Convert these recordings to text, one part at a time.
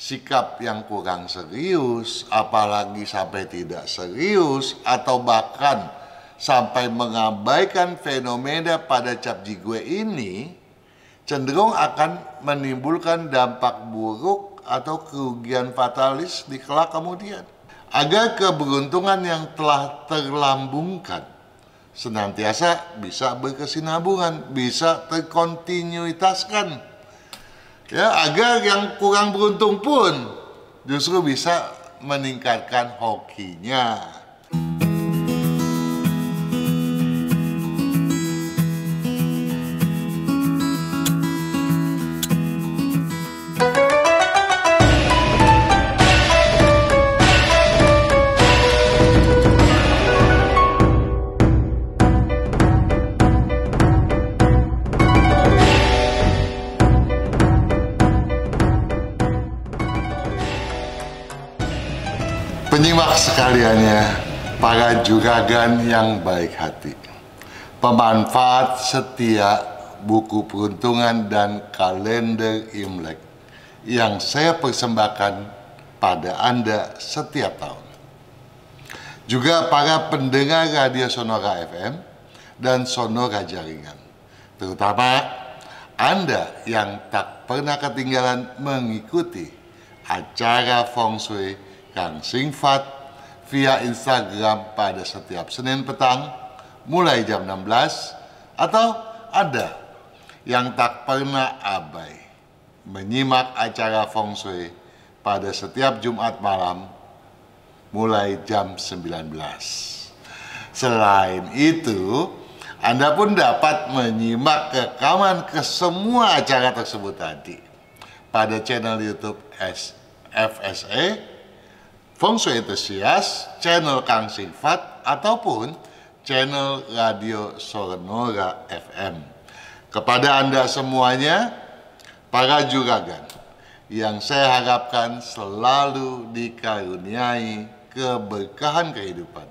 sikap yang kurang serius, apalagi sampai tidak serius, atau bahkan sampai mengabaikan fenomena pada cap jigue ini, cenderung akan menimbulkan dampak buruk atau kerugian fatalis di kelak kemudian. Agar keberuntungan yang telah terlambungkan senantiasa bisa berkesinambungan, bisa terkontinuitaskan. Ya, agar yang kurang beruntung pun justru bisa meningkatkan hokinya. Penyimak sekaliannya, para juragan yang baik hati, pemanfaat setia buku peruntungan dan kalender Imlek yang saya persembahkan pada Anda setiap tahun. Juga para pendengar Radio Sonora FM dan Sonora Jaringan, terutama Anda yang tak pernah ketinggalan mengikuti acara Feng Shui Kang Sing Fat via Instagram pada setiap Senin petang mulai jam 16, atau ada yang tak pernah abai menyimak acara Feng Shui pada setiap Jumat malam mulai jam 19. Selain itu, Anda pun dapat menyimak rekaman ke semua acara tersebut tadi pada channel YouTube FSA Feng Shui Enthusiast, channel Kang Sing Fat, ataupun channel Radio Sonora FM. Kepada Anda semuanya, para juragan, yang saya harapkan selalu dikaruniai keberkahan kehidupan.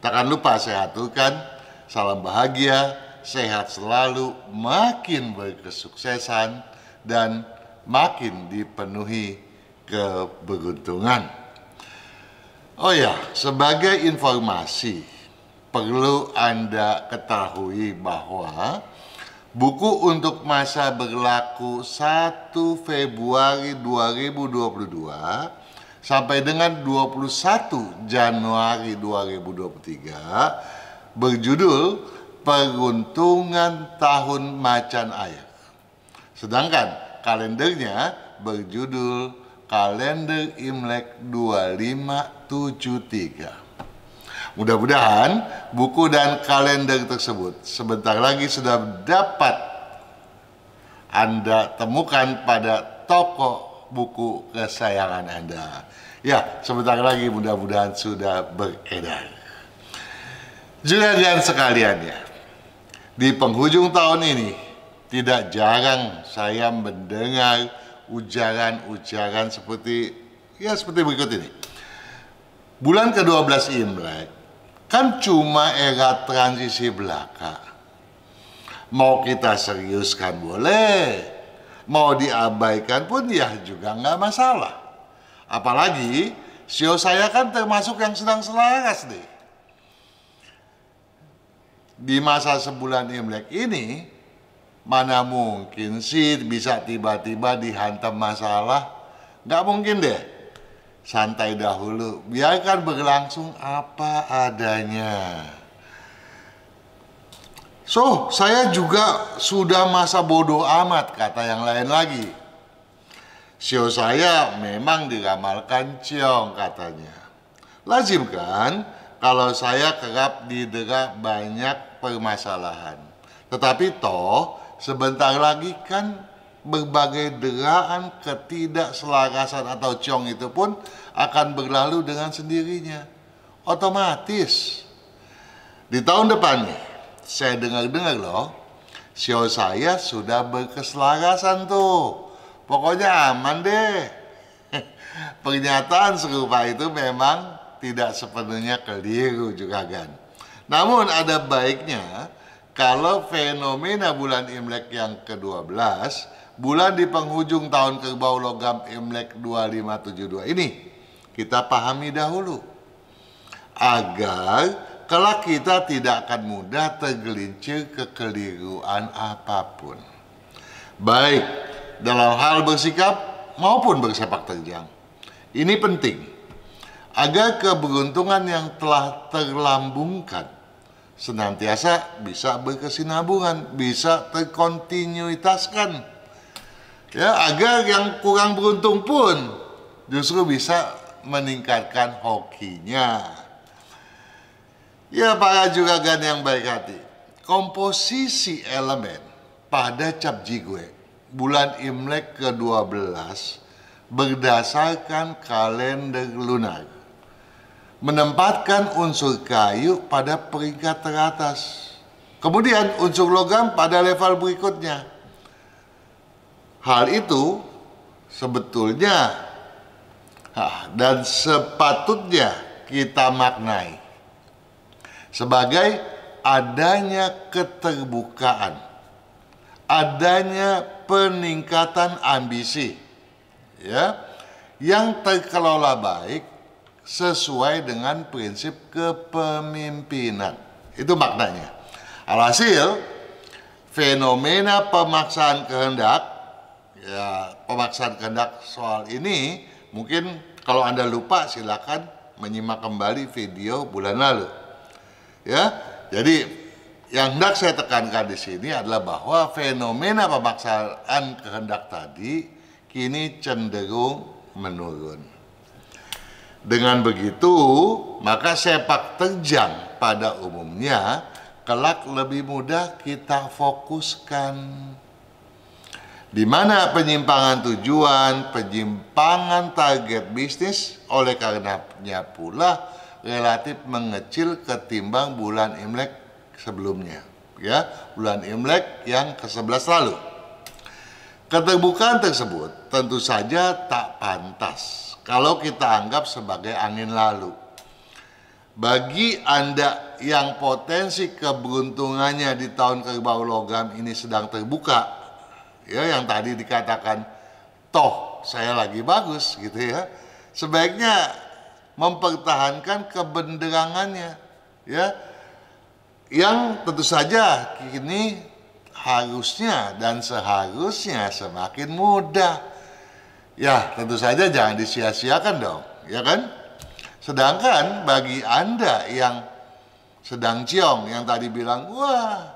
Takkan lupa saya aturkan, salam bahagia, sehat selalu, makin berkesuksesan, dan makin dipenuhi keberuntungan. Oh ya, sebagai informasi, perlu Anda ketahui bahwa buku untuk masa berlaku 1 Februari 2022 sampai dengan 21 Januari 2023 berjudul Peruntungan Tahun Macan Air. Sedangkan kalendernya berjudul Kalender Imlek 2573. Mudah-mudahan buku dan kalender tersebut sebentar lagi sudah dapat Anda temukan pada toko buku kesayangan Anda. Ya, sebentar lagi mudah-mudahan sudah beredar. Juragan sekalian ya, di penghujung tahun ini tidak jarang saya mendengar ujaran-ujaran seperti berikut ini. Bulan ke-12 Imlek kan cuma era transisi belaka. Mau kita seriuskan boleh, mau diabaikan pun ya juga nggak masalah. Apalagi sio saya kan termasuk yang sedang selaras deh. Di masa sebulan Imlek ini, mana mungkin sih bisa tiba-tiba dihantam masalah? Nggak mungkin deh. Santai dahulu, biarkan berlangsung apa adanya. So, saya juga sudah masa bodoh amat, kata yang lain lagi. Sio saya memang diramalkan ciong, katanya. Lazim kan kalau saya kerap didera banyak permasalahan. Tetapi toh sebentar lagi kan berbagai deraan ketidakselarasan atau ciong itu pun akan berlalu dengan sendirinya. Otomatis. Di tahun depan nih, saya dengar-dengar loh, sio saya sudah berkeselarasan tuh. Pokoknya aman deh. Pernyataan serupa itu memang tidak sepenuhnya keliru juga kan. Namun ada baiknya kalau fenomena bulan Imlek yang ke-12 bulan di penghujung tahun kerbau logam Imlek 2572 ini kita pahami dahulu, agar kelak kita tidak akan mudah tergelincir kekeliruan apapun, baik dalam hal bersikap maupun bersepak terjang. Ini penting agar keberuntungan yang telah terlambungkan senantiasa bisa berkesinambungan, bisa terkontinuitaskan. Ya, agar yang kurang beruntung pun justru bisa meningkatkan hokinya. Ya, para juragan yang baik hati, komposisi elemen pada cap Jigwe bulan Imlek ke-12 berdasarkan kalender lunar menempatkan unsur kayu pada peringkat teratas, kemudian unsur logam pada level berikutnya. Hal itu sebetulnya dan sepatutnya kita maknai sebagai adanya keterbukaan, adanya peningkatan ambisi, ya, yang terkelola baik sesuai dengan prinsip kepemimpinan. Itu maknanya. Alhasil, fenomena pemaksaan kehendak, ya, pemaksaan kehendak soal ini mungkin kalau Anda lupa silakan menyimak kembali video bulan lalu. Ya, jadi yang hendak saya tekankan di sini adalah bahwa fenomena pemaksaan kehendak tadi kini cenderung menurun. Dengan begitu, maka sepak terjang pada umumnya kelak lebih mudah kita fokuskan. Di mana penyimpangan tujuan, penyimpangan target bisnis oleh karenanya pula relatif mengecil ketimbang bulan Imlek sebelumnya, ya, bulan Imlek yang ke-11 lalu. Keterbukaan tersebut tentu saja tak pantas kalau kita anggap sebagai angin lalu. Bagi Anda yang potensi keberuntungannya di tahun kerbau logam ini sedang terbuka, ya, yang tadi dikatakan toh saya lagi bagus gitu ya, sebaiknya mempertahankan kebenderangannya, ya, yang tentu saja kini harusnya dan seharusnya semakin mudah. Ya, tentu saja jangan disia-siakan dong, ya kan? Sedangkan bagi Anda yang sedang ciong, yang tadi bilang, wah,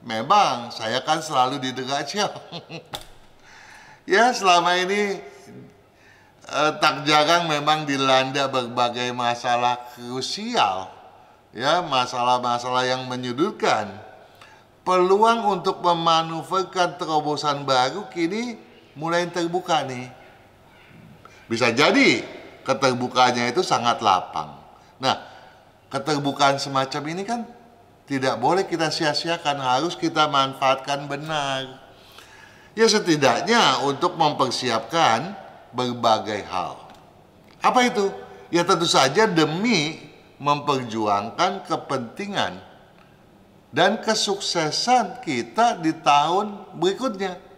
memang saya kan selalu didera ciong. Ya, selama ini tak jarang memang dilanda berbagai masalah krusial, ya, masalah-masalah yang menyudutkan. Peluang untuk memanuverkan terobosan baru kini mulai terbuka nih. Bisa jadi keterbukaannya itu sangat lapang. Nah, keterbukaan semacam ini kan tidak boleh kita sia-siakan, harus kita manfaatkan benar. Ya, setidaknya untuk mempersiapkan berbagai hal. Apa itu? Ya, tentu saja demi memperjuangkan kepentingan dan kesuksesan kita di tahun berikutnya.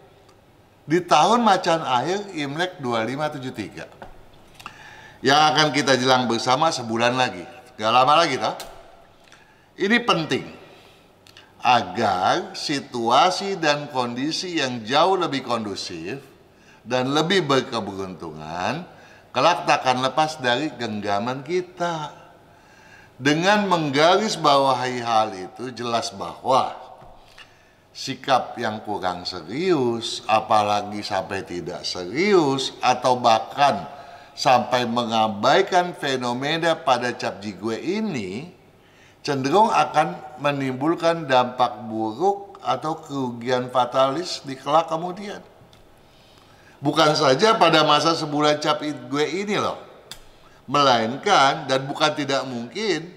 Di tahun macan air Imlek 2573 yang akan kita jelang bersama sebulan lagi, gak lama lagi toh. Ini penting agar situasi dan kondisi yang jauh lebih kondusif dan lebih berkeberuntungan kelak takkan lepas dari genggaman kita. Dengan menggarisbawahi hal itu, jelas bahwa sikap yang kurang serius, apalagi sampai tidak serius, atau bahkan sampai mengabaikan fenomena pada cap Jigwe ini cenderung akan menimbulkan dampak buruk atau kerugian fatalis di kelak kemudian. Bukan saja pada masa sebulan cap Jigwe ini loh, melainkan dan bukan tidak mungkin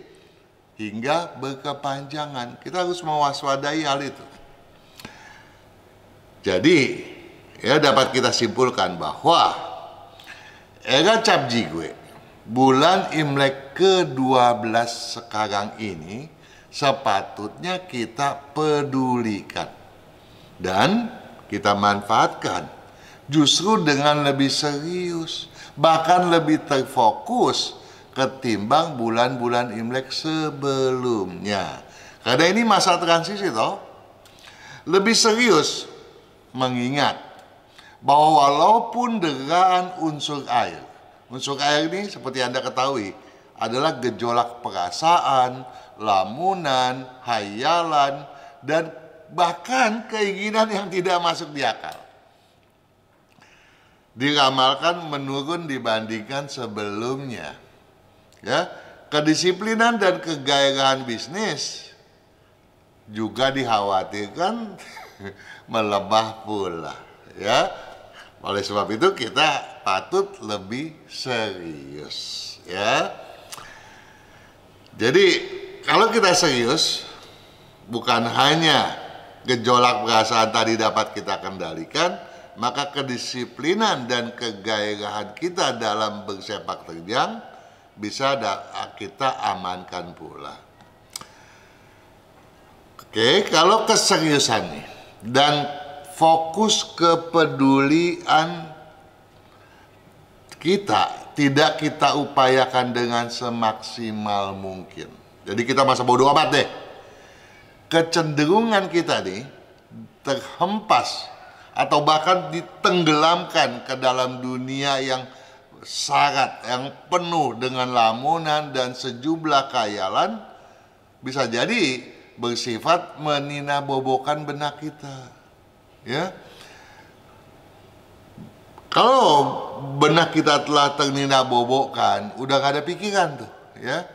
hingga berkepanjangan. Kita harus mewaspadai hal itu. Jadi, ya, dapat kita simpulkan bahwa era cap Jigwe bulan Imlek ke-12 sekarang ini sepatutnya kita pedulikan dan kita manfaatkan justru dengan lebih serius, bahkan lebih terfokus ketimbang bulan-bulan Imlek sebelumnya. Karena ini masa transisi toh. Lebih serius mengingat bahwa walaupun deraan unsur air ini seperti Anda ketahui adalah gejolak perasaan, lamunan, hayalan, dan bahkan keinginan yang tidak masuk di akal. Diramalkan menurun dibandingkan sebelumnya. Ya, kedisiplinan dan kegairahan bisnis juga dikhawatirkan melemah pula, ya. Oleh sebab itu kita patut lebih serius, ya. Jadi kalau kita serius, bukan hanya gejolak perasaan tadi dapat kita kendalikan, maka kedisiplinan dan kegairahan kita dalam bersepak terjang bisa kita amankan pula. Oke, kalau keseriusan nih dan fokus kepedulian kita tidak kita upayakan dengan semaksimal mungkin. Jadi kita masa bodo amat deh. Kecenderungan kita nih terhempas atau bahkan ditenggelamkan ke dalam dunia yang syarat, yang penuh dengan lamunan dan sejumlah khayalan, bisa jadi bersifat meninabobokan benak kita, ya. Kalau benak kita telah terninabobokan, udah gak ada pikiran tuh, ya.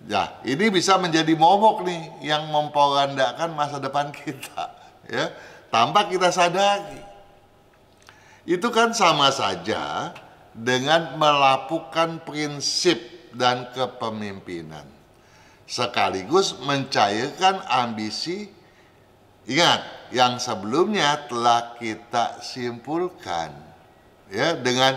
Ya, ini bisa menjadi momok nih yang memporandakan masa depan kita, ya, tanpa kita sadari. Itu kan sama saja dengan melapukan prinsip dan kepemimpinan, sekaligus mencairkan ambisi, ingat, yang sebelumnya telah kita simpulkan, ya, dengan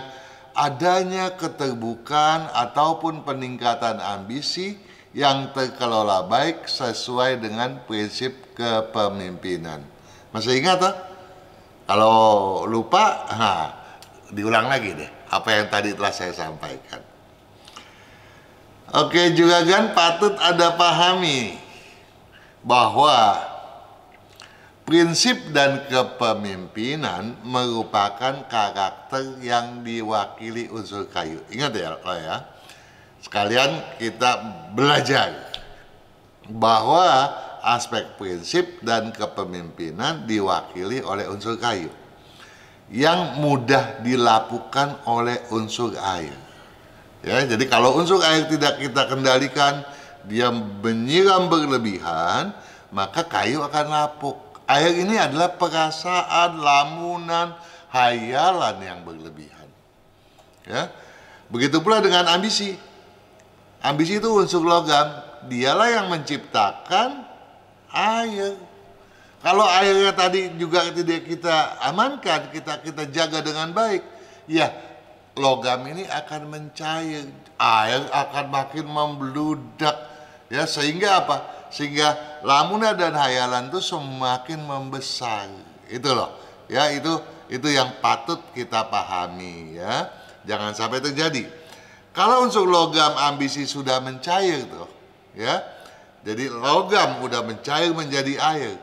adanya keterbukaan ataupun peningkatan ambisi yang terkelola baik sesuai dengan prinsip kepemimpinan. Masih ingat tak? Kalau lupa, diulang lagi deh apa yang tadi telah saya sampaikan. Oke, juga kan patut Anda pahami bahwa prinsip dan kepemimpinan merupakan karakter yang diwakili unsur kayu. Ingat ya, sekalian kita belajar bahwa aspek prinsip dan kepemimpinan diwakili oleh unsur kayu yang mudah dilapukan oleh unsur air. Ya, jadi kalau unsur air tidak kita kendalikan, dia menyiram berlebihan, maka kayu akan lapuk. Air ini adalah perasaan, lamunan, hayalan yang berlebihan. Ya, begitu pula dengan ambisi. Ambisi itu unsur logam, dialah yang menciptakan air. Kalau airnya tadi juga tidak kita amankan, kita jaga dengan baik, ya logam ini akan mencair, air akan makin membludak, ya, sehingga apa? Sehingga lamunan dan hayalan itu semakin membesar. Itu loh, ya, itu yang patut kita pahami, ya. Jangan sampai terjadi. Kalau unsur logam ambisi sudah mencair tuh, ya. Jadi logam udah mencair menjadi air.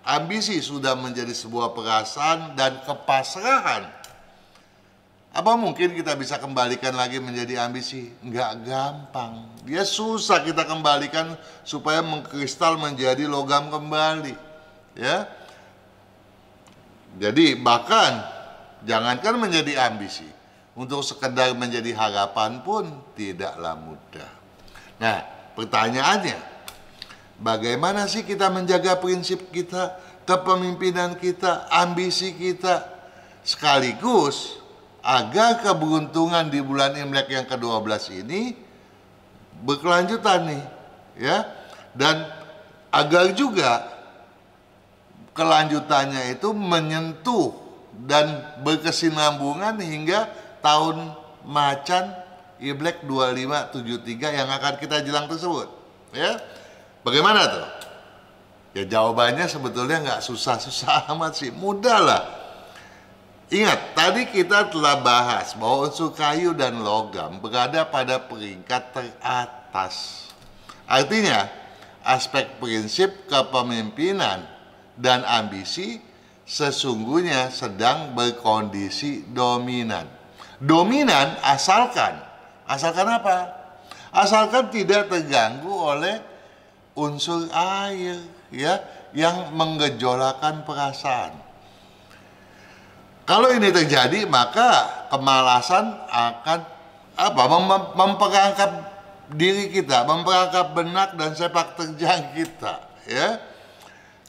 Ambisi sudah menjadi sebuah perasaan dan kepasrahan. Apa mungkin kita bisa kembalikan lagi menjadi ambisi? Nggak gampang. Dia susah kita kembalikan supaya mengkristal menjadi logam kembali. Ya. Jadi bahkan jangankan menjadi ambisi, untuk sekedar menjadi harapan pun tidaklah mudah. Nah, pertanyaannya, bagaimana sih kita menjaga prinsip kita, kepemimpinan kita, ambisi kita, sekaligus agar keberuntungan di bulan Imlek yang ke-12 ini berkelanjutan nih, ya, dan agar juga kelanjutannya itu menyentuh dan berkesinambungan hingga tahun macan Imlek 2573 yang akan kita jelang tersebut, ya. Bagaimana tuh? Ya jawabannya sebetulnya nggak susah-susah amat sih, mudah lah. Ingat, tadi kita telah bahas bahwa unsur kayu dan logam berada pada peringkat teratas. Artinya, aspek prinsip kepemimpinan dan ambisi sesungguhnya sedang berkondisi dominan. Dominan asalkan apa? Asalkan tidak terganggu oleh unsur air, ya, yang menggejolakkan perasaan. Kalau ini terjadi, maka kemalasan akan memperangkap diri kita, memperangkap benak dan sepak terjang kita, ya.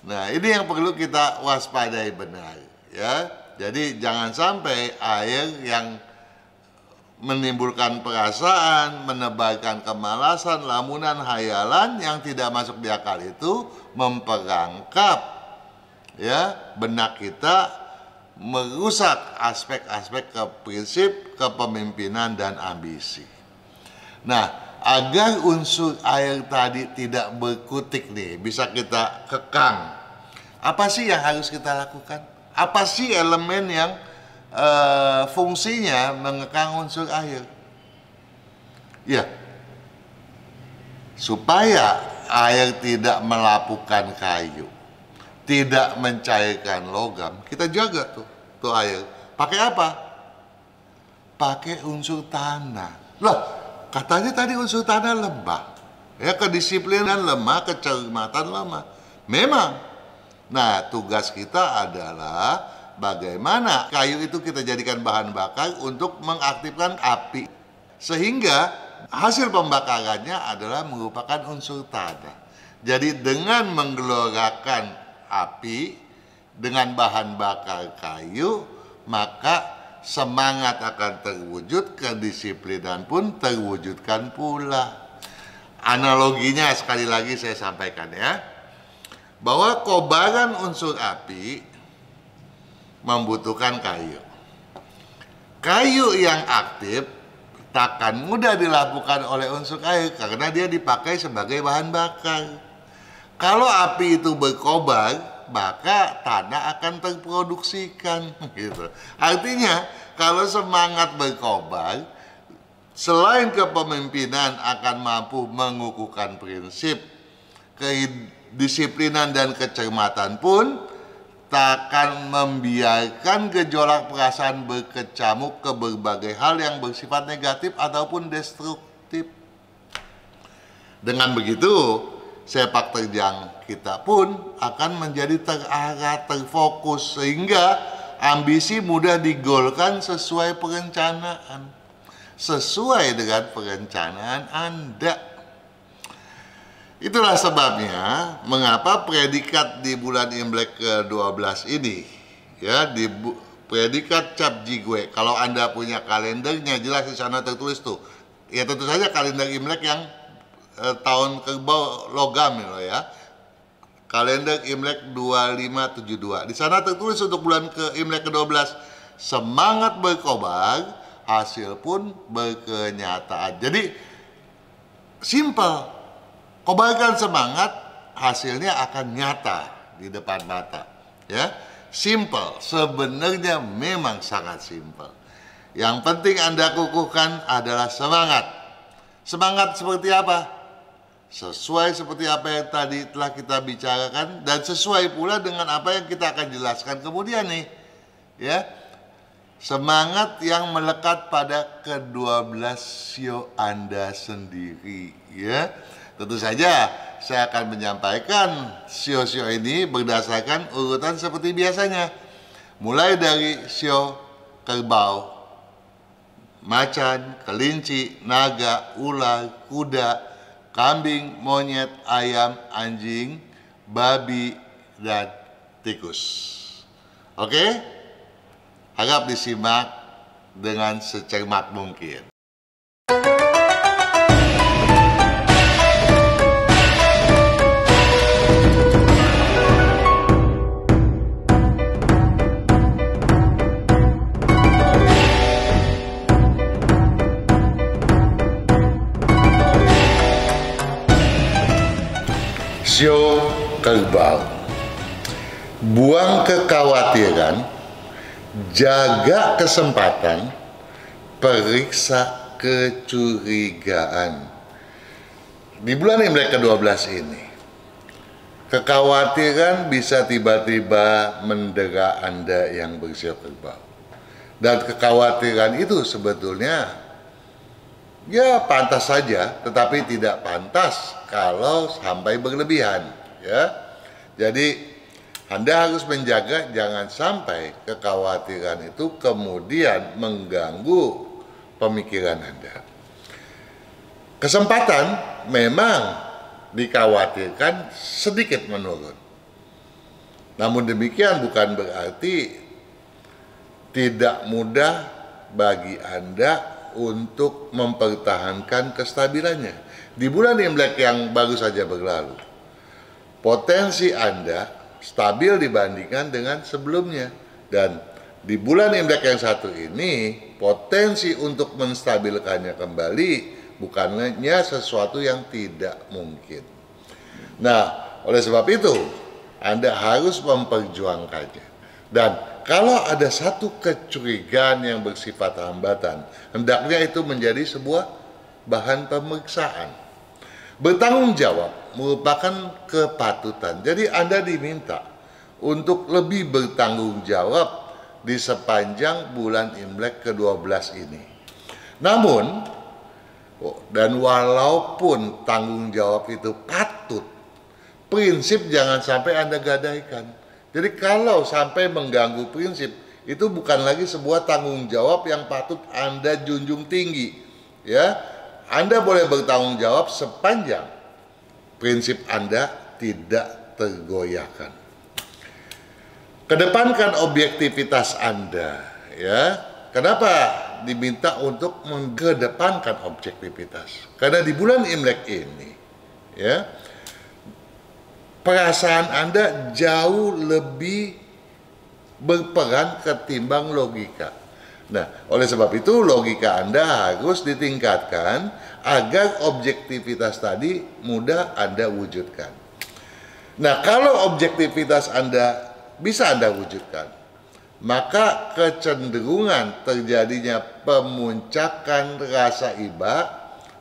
Nah, ini yang perlu kita waspadai benar, ya. Jadi jangan sampai air yang menimbulkan perasaan, menebarkan kemalasan, lamunan, hayalan yang tidak masuk di akal itu memperangkap, ya, benak kita, merusak aspek-aspek prinsip kepemimpinan dan ambisi. Nah, agar unsur air tadi tidak berkutik nih, bisa kita kekang. Apa sih yang harus kita lakukan? Apa sih elemen yang fungsinya mengekang unsur air? Ya, supaya air tidak melapukan kayu, tidak mencairkan logam, kita jaga tuh air. Pakai apa? Pakai unsur tanah. Loh, katanya tadi unsur tanah lemah. Ya, kedisiplinan lemah, kecermatan lemah. Memang. Nah, tugas kita adalah bagaimana kayu itu kita jadikan bahan bakar untuk mengaktifkan api. Sehingga hasil pembakarannya adalah merupakan unsur tanah. Jadi dengan menggelorakan api dengan bahan bakar kayu, maka semangat akan terwujud, kedisiplinan pun terwujudkan pula. Analoginya sekali lagi saya sampaikan, ya, bahwa kobaran unsur api membutuhkan kayu. Kayu yang aktif takkan mudah dilapukan oleh unsur air karena dia dipakai sebagai bahan bakar. Kalau api itu berkobar, maka tanah akan terproduksikan, gitu. Artinya, kalau semangat berkobar, selain kepemimpinan akan mampu mengukuhkan prinsip, kedisiplinan dan kecermatan pun takkan membiarkan gejolak perasaan berkecamuk ke berbagai hal yang bersifat negatif ataupun destruktif. Dengan begitu, sepak terjang kita pun akan menjadi terarah, terfokus, sehingga ambisi mudah digolkan sesuai perencanaan, sesuai dengan perencanaan Anda. Itulah sebabnya mengapa predikat di bulan Imlek ke-12 ini, ya, di predikat Cap Jigwe, kalau Anda punya kalendernya jelas di sana tertulis tuh. Ya, tentu saja kalender Imlek yang tahun kerbau logam, ya. Kalender Imlek 2572. Di sana tertulis untuk bulan Imlek ke-12, semangat berkobar, hasil pun berkenyataan. Jadi simple. Kobarkan semangat, hasilnya akan nyata di depan mata, ya. Simple, sebenarnya memang sangat simple. Yang penting Anda kukuhkan adalah semangat. Semangat seperti apa? Sesuai seperti apa yang tadi telah kita bicarakan, dan sesuai pula dengan apa yang kita akan jelaskan kemudian nih, ya. Semangat yang melekat pada ke-12 sio Anda sendiri, ya. Tentu saja saya akan menyampaikan sio-sio ini berdasarkan urutan seperti biasanya. Mulai dari sio kerbau, macan, kelinci, naga, ular, kuda, kambing, monyet, ayam, anjing, babi, dan tikus. Oke? Harap disimak dengan secermat mungkin. Sio kerbau. Buang kekhawatiran, Jaga kesempatan, periksa kecurigaan. Di bulan Imlek ke-12 ini, kekhawatiran bisa tiba-tiba mendera Anda yang berusia kerbau. Dan kekhawatiran itu sebetulnya ya pantas saja, tetapi tidak pantas kalau sampai berlebihan, ya. Jadi Anda harus menjaga jangan sampai kekhawatiran itu kemudian mengganggu pemikiran Anda. Kesempatan memang dikhawatirkan sedikit menurun. Namun demikian bukan berarti tidak mudah bagi Anda untuk mempertahankan kestabilannya. Di bulan Imlek yang baru saja berlalu, potensi Anda stabil dibandingkan dengan sebelumnya. Dan di bulan Imlek yang satu ini, potensi untuk menstabilkannya kembali bukannya sesuatu yang tidak mungkin. Nah, oleh sebab itu, Anda harus memperjuangkannya. Dan kalau ada satu kecurigaan yang bersifat hambatan, hendaknya itu menjadi sebuah bahan pemeriksaan. Bertanggung jawab merupakan kepatutan. Jadi Anda diminta untuk lebih bertanggung jawab di sepanjang bulan Imlek ke-12 ini. Namun, dan walaupun tanggung jawab itu patut, prinsip jangan sampai Anda gadaikan. Jadi kalau sampai mengganggu prinsip, itu bukan lagi sebuah tanggung jawab yang patut Anda junjung tinggi. Ya, Anda boleh bertanggung jawab sepanjang prinsip Anda tidak tergoyahkan. Kedepankan objektivitas Anda, ya. Kenapa diminta untuk mengedepankan objektivitas? Karena di bulan Imlek ini, ya, perasaan Anda jauh lebih berperan ketimbang logika. Nah, oleh sebab itu logika Anda harus ditingkatkan agar objektivitas tadi mudah Anda wujudkan. Nah, kalau objektivitas Anda bisa Anda wujudkan, maka kecenderungan terjadinya pemuncakan rasa iba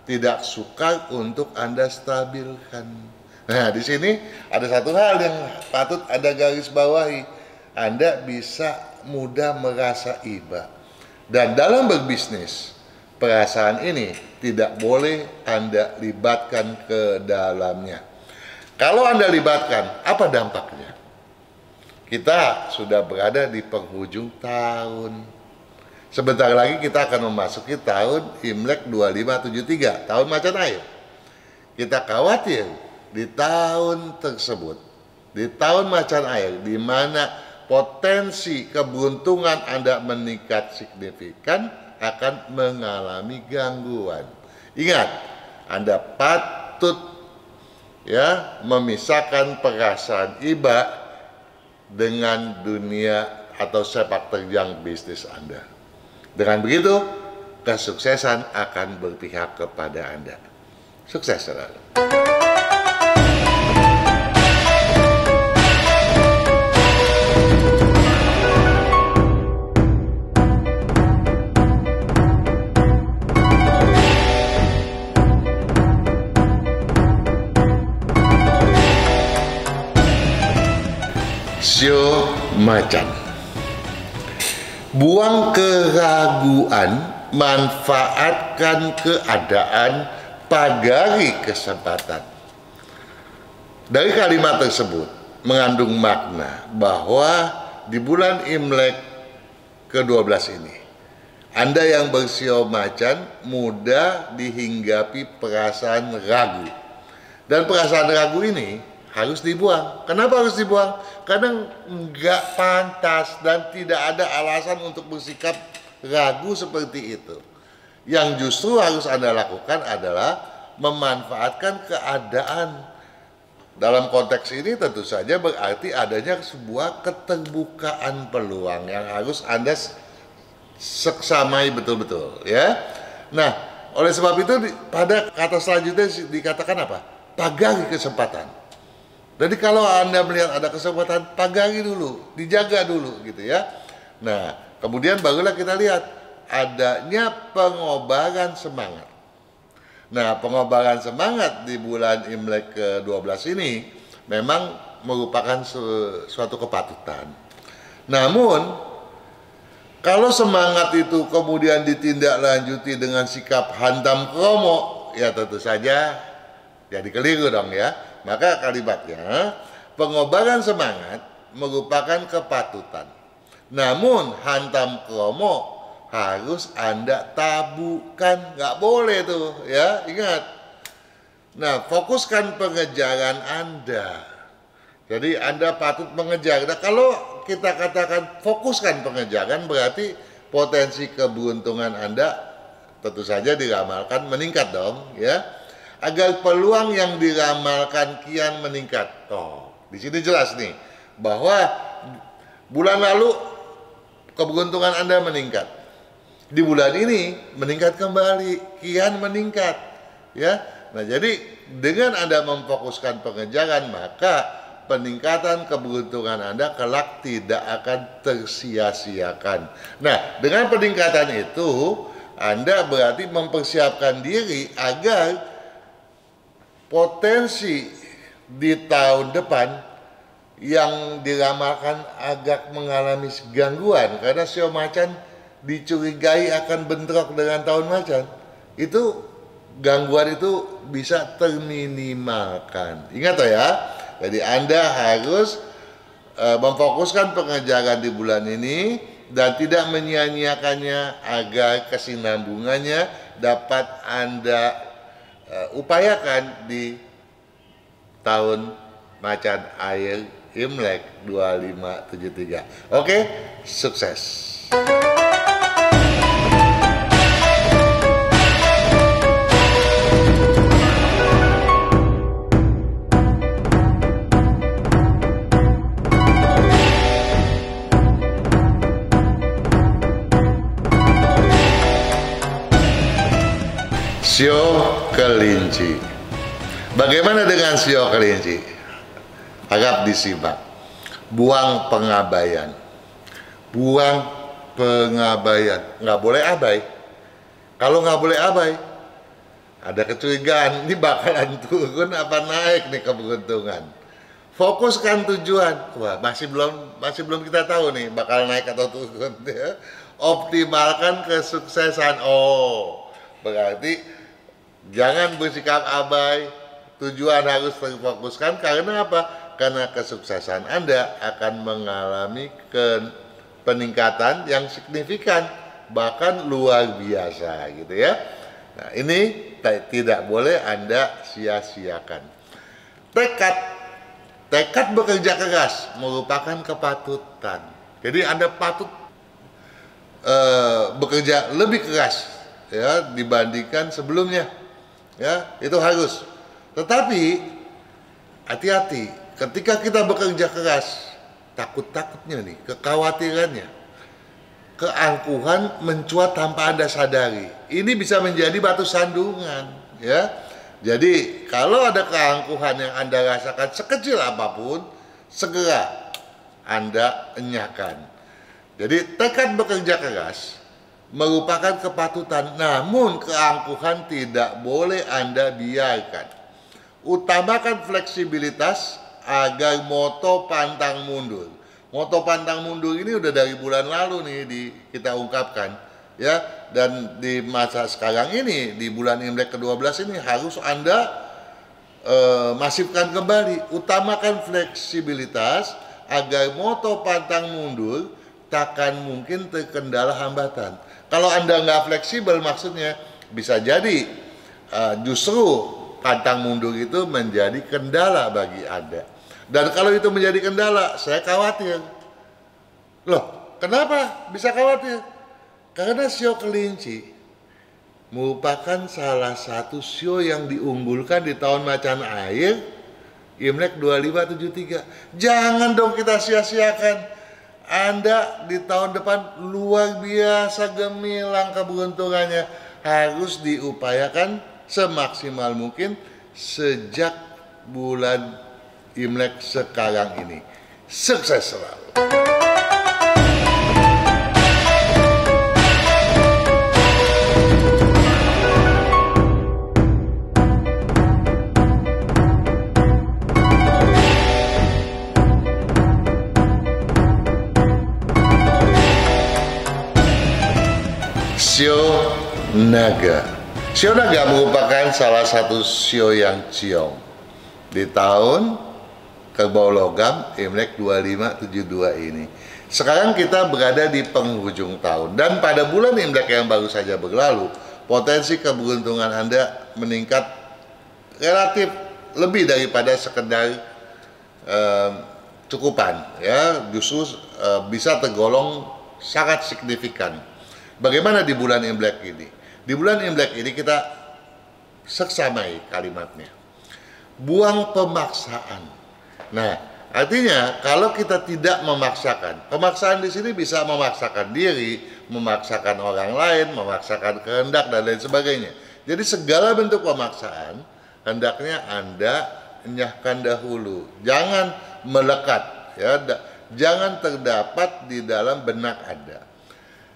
tidak sukar untuk Anda stabilkan. Nah, di sini ada satu hal yang patut Anda garis bawahi. Anda bisa mudah merasa iba. Dan dalam berbisnis, perasaan ini tidak boleh Anda libatkan ke dalamnya. Kalau Anda libatkan, apa dampaknya? Kita sudah berada di penghujung tahun. Sebentar lagi kita akan memasuki tahun Imlek 2573, tahun macan air. Kita khawatir di tahun tersebut, di tahun macan air, di mana potensi keberuntungan Anda meningkat signifikan akan mengalami gangguan. Ingat, Anda patut ya memisahkan perasaan iba dengan dunia atau sepak terjang bisnis Anda. Dengan begitu, kesuksesan akan berpihak kepada Anda. Sukses selalu. Sio macan. Buang keraguan, manfaatkan keadaan, pagari kesempatan. Dari kalimat tersebut mengandung makna bahwa di bulan Imlek ke-12 ini, Anda yang bersio macan mudah dihinggapi perasaan ragu. Dan perasaan ragu ini harus dibuang. Kenapa harus dibuang? Karena nggak pantas dan tidak ada alasan untuk bersikap ragu seperti itu. Yang justru harus Anda lakukan adalah memanfaatkan keadaan. Dalam konteks ini tentu saja berarti adanya sebuah keterbukaan peluang yang harus Anda seksamai betul-betul, ya. Nah, oleh sebab itu pada kata selanjutnya dikatakan apa? Pagari kesempatan. Jadi kalau Anda melihat ada kesempatan, pagari dulu, dijaga dulu gitu ya. Nah, kemudian barulah kita lihat adanya pengobaran semangat. Nah, pengobaran semangat di bulan Imlek ke-12 ini memang merupakan suatu kepatutan. Namun, kalau semangat itu kemudian ditindaklanjuti dengan sikap hantam kromo, ya tentu saja jadi keliru dong ya. Maka kalimatnya, pengobaran semangat merupakan kepatutan. Namun, hantam kromo harus Anda tabukan, nggak boleh tuh ya, ingat. Nah, fokuskan pengejaran Anda. Jadi Anda patut mengejar. Nah, kalau kita katakan fokuskan pengejaran, berarti potensi keberuntungan Anda tentu saja diramalkan meningkat dong ya. Agar peluang yang diramalkan kian meningkat. Di sini jelas nih bahwa bulan lalu keberuntungan Anda meningkat. Di bulan ini meningkat kembali, kian meningkat, ya. Nah, jadi dengan Anda memfokuskan pengejaran, maka peningkatan keberuntungan Anda kelak tidak akan tersia-siakan. Nah, dengan peningkatan itu, Anda berarti mempersiapkan diri agar potensi di tahun depan yang diramalkan agak mengalami gangguan karena sio macan dicurigai akan bentrok dengan tahun macan, itu gangguan itu bisa terminimalkan. Ingat ya, jadi Anda harus memfokuskan pengejaran di bulan ini dan tidak menyia-nyiakannya agar kesinambungannya dapat Anda upayakan di tahun macan air Imlek 2573. Oke, sukses. Sio kelinci. Bagaimana dengan sio kelinci? Harap disimak. Buang pengabaian. Buang pengabaian. Nggak boleh abai. Kalau nggak boleh abai, ada kecurigaan. Ini bakalan turun apa naik nih keberuntungan. Fokuskan tujuan. Wah, masih belum kita tahu nih bakal naik atau turun. Optimalkan kesuksesan. Berarti jangan bersikap abai, tujuan harus terfokuskan. Karena apa? Karena kesuksesan Anda akan mengalami peningkatan yang signifikan, bahkan luar biasa gitu ya. Nah, ini tidak boleh Anda sia-siakan. Tekad bekerja keras merupakan kepatutan. Jadi Anda patut bekerja lebih keras ya dibandingkan sebelumnya. Ya, itu harus. Tetapi hati-hati ketika kita bekerja keras, takutnya nih, kekhawatirannya, keangkuhan mencuat tanpa Anda sadari. Ini bisa menjadi batu sandungan, ya. Jadi kalau ada keangkuhan yang Anda rasakan sekecil apapun, segera Anda enyahkan. Jadi tekad bekerja keras merupakan kepatutan, namun keangkuhan tidak boleh Anda biarkan. Utamakan fleksibilitas agar moto pantang mundur. Moto pantang mundur ini udah dari bulan lalu nih kita ungkapkan ya, dan di masa sekarang ini di bulan Imlek ke-12 ini harus Anda masifkan kembali. Utamakan fleksibilitas agar moto pantang mundur takkan mungkin terkendala hambatan. Kalau Anda nggak fleksibel, maksudnya bisa jadi justru pantang mundur itu menjadi kendala bagi Anda. Dan kalau itu menjadi kendala, saya khawatir. Loh, kenapa bisa khawatir? Karena sio kelinci merupakan salah satu sio yang diunggulkan di tahun macan air Imlek 2573. Jangan dong kita sia-siakan. Anda di tahun depan luar biasa gemilang keberuntungannya, harus diupayakan semaksimal mungkin sejak bulan Imlek sekarang ini. Sukses selalu. Naga. Shio Naga merupakan salah satu shio yang ciong di tahun Kerbau Logam Imlek 2572 ini. Sekarang kita berada di penghujung tahun, dan pada bulan Imlek yang baru saja berlalu, potensi keberuntungan Anda meningkat relatif lebih daripada sekedar cukupan, ya, justru bisa tergolong sangat signifikan. Bagaimana di bulan Imlek ini? Di bulan Imlek ini kita seksamai kalimatnya, buang pemaksaan. Nah, artinya kalau kita tidak memaksakan, pemaksaan di sini bisa memaksakan diri, memaksakan orang lain, memaksakan kehendak dan lain sebagainya. Jadi segala bentuk pemaksaan hendaknya Anda enyahkan dahulu, jangan melekat, ya, jangan terdapat di dalam benak Anda.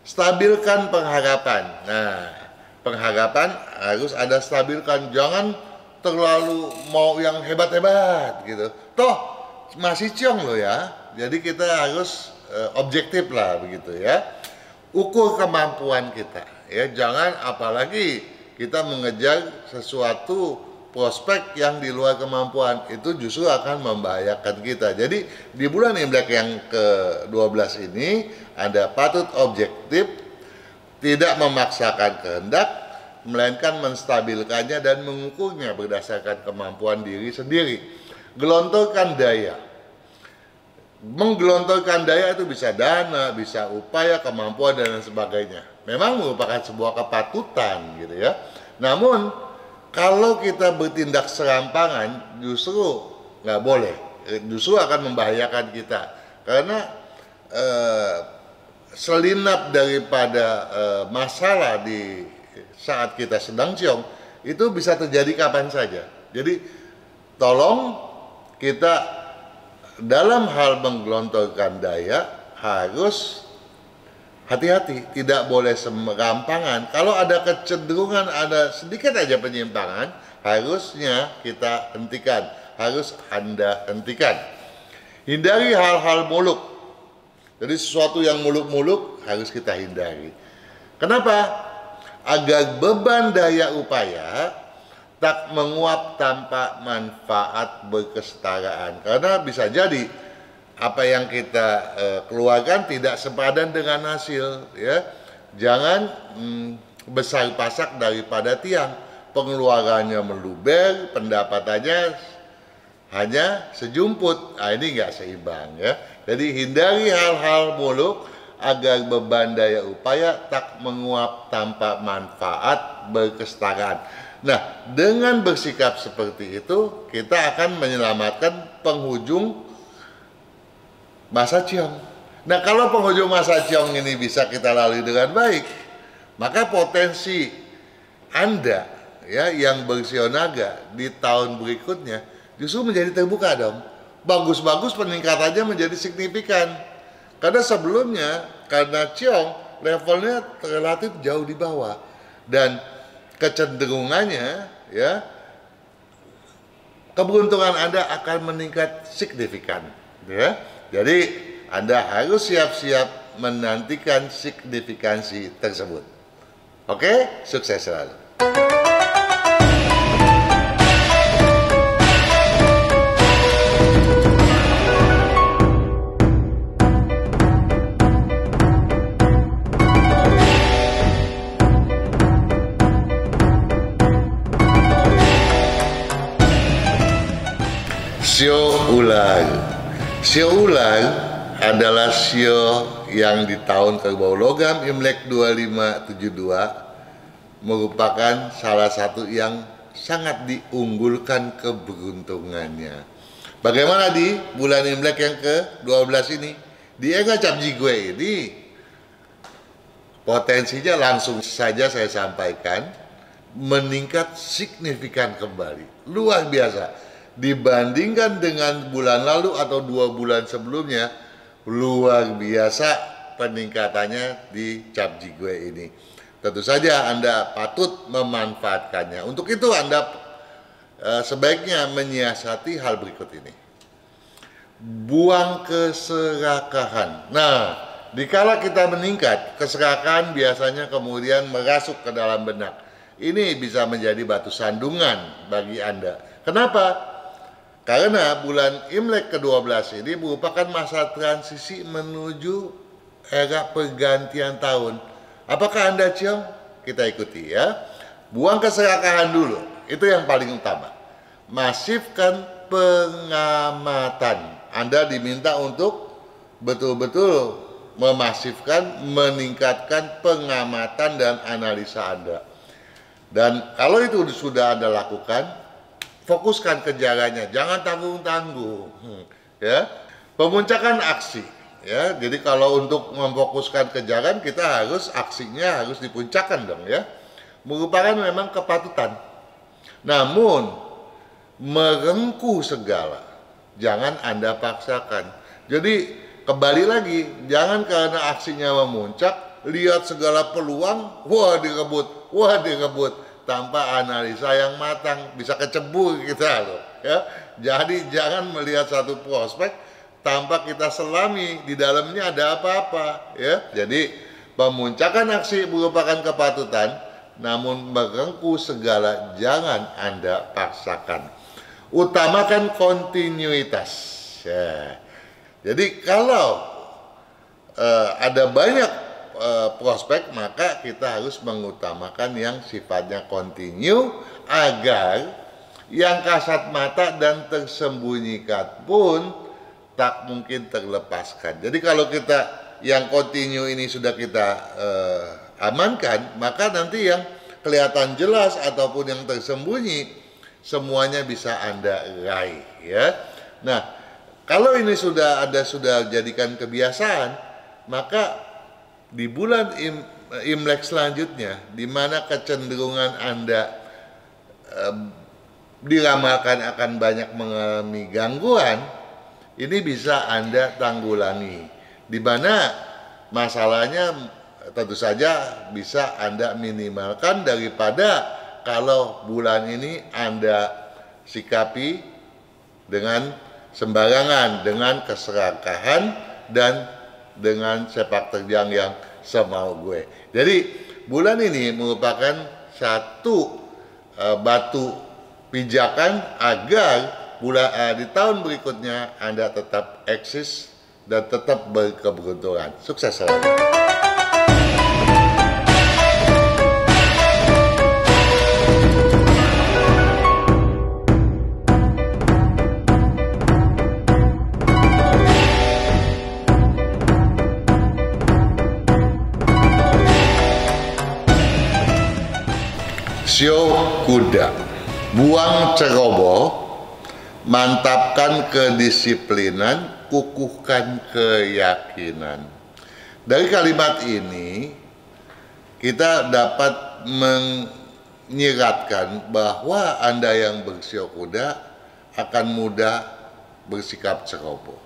Stabilkan pengharapan. Nah, pengharapan harus Anda stabilkan, jangan terlalu mau yang hebat-hebat gitu. Toh masih ciong loh ya. Jadi kita harus objektif lah begitu ya. Ukur kemampuan kita ya. Jangan apalagi kita mengejar sesuatu prospek yang di luar kemampuan, itu justru akan membahayakan kita. Jadi di bulan Imlek yang ke-12 ini Anda patut objektif, tidak memaksakan kehendak, melainkan menstabilkannya dan mengukurnya berdasarkan kemampuan diri sendiri. Gelontorkan daya. Menggelontorkan daya itu bisa dana, bisa upaya, kemampuan dan lain sebagainya. Memang merupakan sebuah kepatutan gitu ya. Namun kalau kita bertindak serampangan justru nggak boleh. Justru akan membahayakan kita. Karena selinap daripada masalah di saat kita sedang ciong itu bisa terjadi kapan saja. Jadi tolong kita dalam hal menggelontorkan daya harus hati-hati, tidak boleh serampangan. Kalau ada kecenderungan, ada sedikit aja penyimpangan, harusnya kita hentikan, harus Anda hentikan. Hindari hal-hal muluk. Jadi sesuatu yang muluk-muluk harus kita hindari. Kenapa? Agar beban daya upaya tak menguap tanpa manfaat berkesetaraan. Karena bisa jadi apa yang kita keluarkan tidak sepadan dengan hasil, ya. Jangan besar pasak daripada tiang. Pengeluarannya meluber, pendapatannya hanya sejumput. Nah, ini nggak seimbang ya. Jadi hindari hal-hal muluk agar beban daya upaya tak menguap tanpa manfaat berkesetaraan. Nah, dengan bersikap seperti itu, kita akan menyelamatkan penghujung masa ciong. Nah, kalau penghujung masa ciong ini bisa kita lalui dengan baik, maka potensi Anda ya yang bersio naga di tahun berikutnya justru menjadi terbuka dong. Bagus-bagus peningkatannya menjadi signifikan. Karena sebelumnya, karena ciong levelnya relatif jauh di bawah dan kecenderungannya ya keberuntungan Anda akan meningkat signifikan ya. Jadi Anda harus siap-siap menantikan signifikansi tersebut. Oke, sukses selalu. Shio ular. Shio ular adalah shio yang di tahun Kerbau Logam Imlek 2572 merupakan salah satu yang sangat diunggulkan keberuntungannya. Bagaimana di bulan Imlek yang ke-12 ini? Di Enga Cap Jigwe ini potensinya langsung saja saya sampaikan meningkat signifikan kembali. Luar biasa. Dibandingkan dengan bulan lalu atau 2 bulan sebelumnya, luar biasa peningkatannya di Cap Jigwe ini. Tentu saja Anda patut memanfaatkannya. Untuk itu Anda sebaiknya menyiasati hal berikut ini. Buang keserakahan. Nah, dikala kita meningkat, keserakahan biasanya kemudian merasuk ke dalam benak. Ini bisa menjadi batu sandungan bagi Anda. Kenapa? Karena bulan Imlek ke-12 ini merupakan masa transisi menuju era pergantian tahun. Apakah Anda ciong? Kita ikuti ya. Buang keserakahan dulu, itu yang paling utama. Masifkan pengamatan. Anda diminta untuk betul-betul memasifkan, meningkatkan pengamatan dan analisa Anda. Dan kalau itu sudah Anda lakukan, fokuskan kejarannya, jangan tanggung-tanggung. Ya, pemuncakan aksi. Ya, jadi kalau untuk memfokuskan kejaran, kita harus aksinya harus dipuncakkan dong ya. Merupakan memang kepatutan. Namun merengkuh segala, jangan Anda paksakan. Jadi kembali lagi, jangan karena aksinya memuncak, lihat segala peluang, wah direbut, tanpa analisa yang matang, bisa kecebur kita loh. Ya, jadi jangan melihat satu prospek tanpa kita selami di dalamnya ada apa-apa. Ya, jadi pemuncakan aksi merupakan kepatutan, namun merengkuh segala jangan Anda paksakan. Utamakan kontinuitas. Ya. Jadi kalau ada banyak prospek, maka kita harus mengutamakan yang sifatnya kontinu agar yang kasat mata dan tersembunyikan pun tak mungkin terlepaskan. Jadi kalau kita yang kontinu ini sudah kita amankan, maka nanti yang kelihatan jelas ataupun yang tersembunyi semuanya bisa Anda raih ya. Nah, kalau ini sudah jadikan kebiasaan, maka di bulan Imlek selanjutnya, di mana kecenderungan Anda diramalkan akan banyak mengalami gangguan, ini bisa Anda tanggulangi. Di mana masalahnya tentu saja bisa Anda minimalkan daripada kalau bulan ini Anda sikapi dengan sembarangan, dengan keserakahan dan dengan sepak terjang yang semau gue. Jadi bulan ini merupakan satu batu pijakan agar di tahun berikutnya Anda tetap eksis dan tetap berkeberuntungan. Sukses selalu. Sio kuda, buang ceroboh, mantapkan kedisiplinan, kukuhkan keyakinan. Dari kalimat ini kita dapat menyiratkan bahwa Anda yang bersio kuda akan mudah bersikap ceroboh.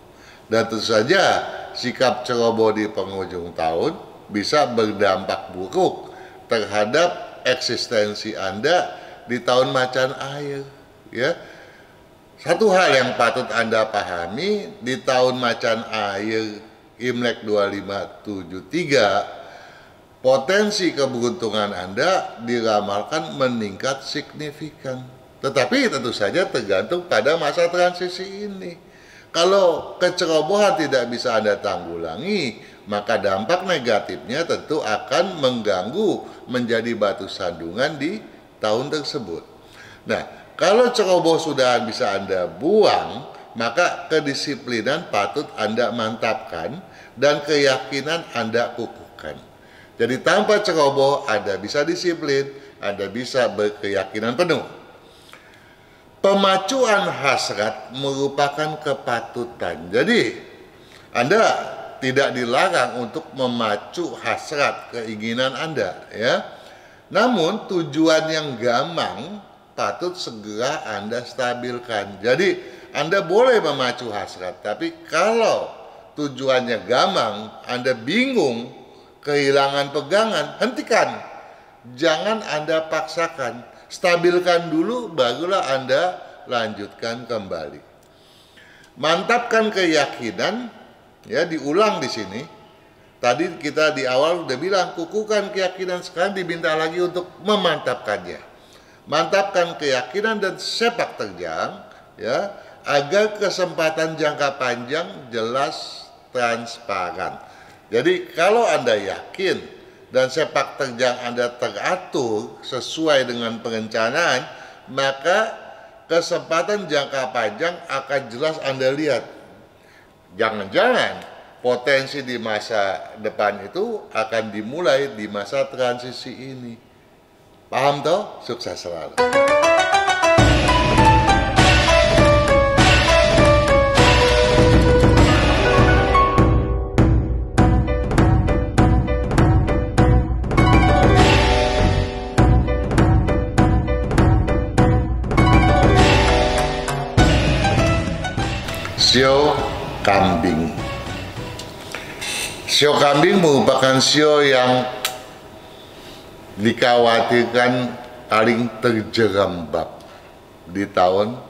Dan tentu saja sikap ceroboh di penghujung tahun bisa berdampak buruk terhadap eksistensi Anda di tahun macan air ya. Satu hal yang patut Anda pahami, di tahun macan air Imlek 2573 potensi keberuntungan Anda diramalkan meningkat signifikan. Tetapi tentu saja tergantung pada masa transisi ini. Kalau kecerobohan tidak bisa Anda tanggulangi, maka dampak negatifnya tentu akan mengganggu menjadi batu sandungan di tahun tersebut. Nah, kalau ceroboh sudah bisa Anda buang, maka kedisiplinan patut Anda mantapkan dan keyakinan Anda kukuhkan. Jadi tanpa ceroboh Anda bisa disiplin, Anda bisa berkeyakinan penuh. Pemacuan hasrat merupakan kepatutan. Jadi Anda tidak dilarang untuk memacu hasrat keinginan Anda ya. Namun tujuan yang gamang patut segera Anda stabilkan. Jadi Anda boleh memacu hasrat, tapi kalau tujuannya gamang, Anda bingung, kehilangan pegangan, hentikan. Jangan Anda paksakan, stabilkan dulu barulah Anda lanjutkan kembali. Mantapkan keyakinan. Ya, diulang di sini. Tadi kita di awal udah bilang, kukuhkan keyakinan, sekarang diminta lagi untuk memantapkannya. Mantapkan keyakinan dan sepak terjang, ya, agar kesempatan jangka panjang jelas transparan. Jadi kalau Anda yakin dan sepak terjang Anda teratur sesuai dengan perencanaan, maka kesempatan jangka panjang akan jelas Anda lihat. Jangan-jangan potensi di masa depan itu akan dimulai di masa transisi ini. Paham toh? Sukses selalu. Sio kambing. Sio kambing merupakan sio yang dikhawatirkan paling terjerembab di tahun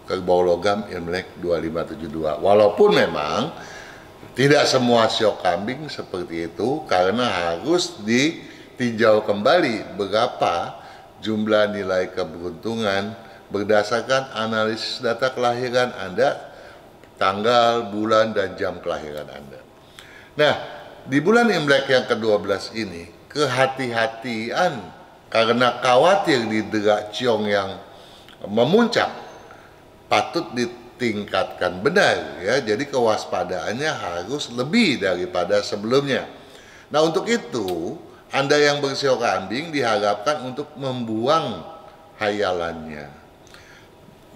kerbau logam Imlek 2572. Walaupun memang tidak semua sio kambing seperti itu, karena harus ditinjau kembali berapa jumlah nilai keberuntungan berdasarkan analisis data kelahiran Anda, tanggal, bulan, dan jam kelahiran Anda. Nah, di bulan Imlek yang ke-12 ini, kehati-hatian karena khawatir didera ciong yang memuncak patut ditingkatkan benar, ya. Jadi kewaspadaannya harus lebih daripada sebelumnya. Nah, untuk itu Anda yang bersio kambing diharapkan untuk membuang hayalannya,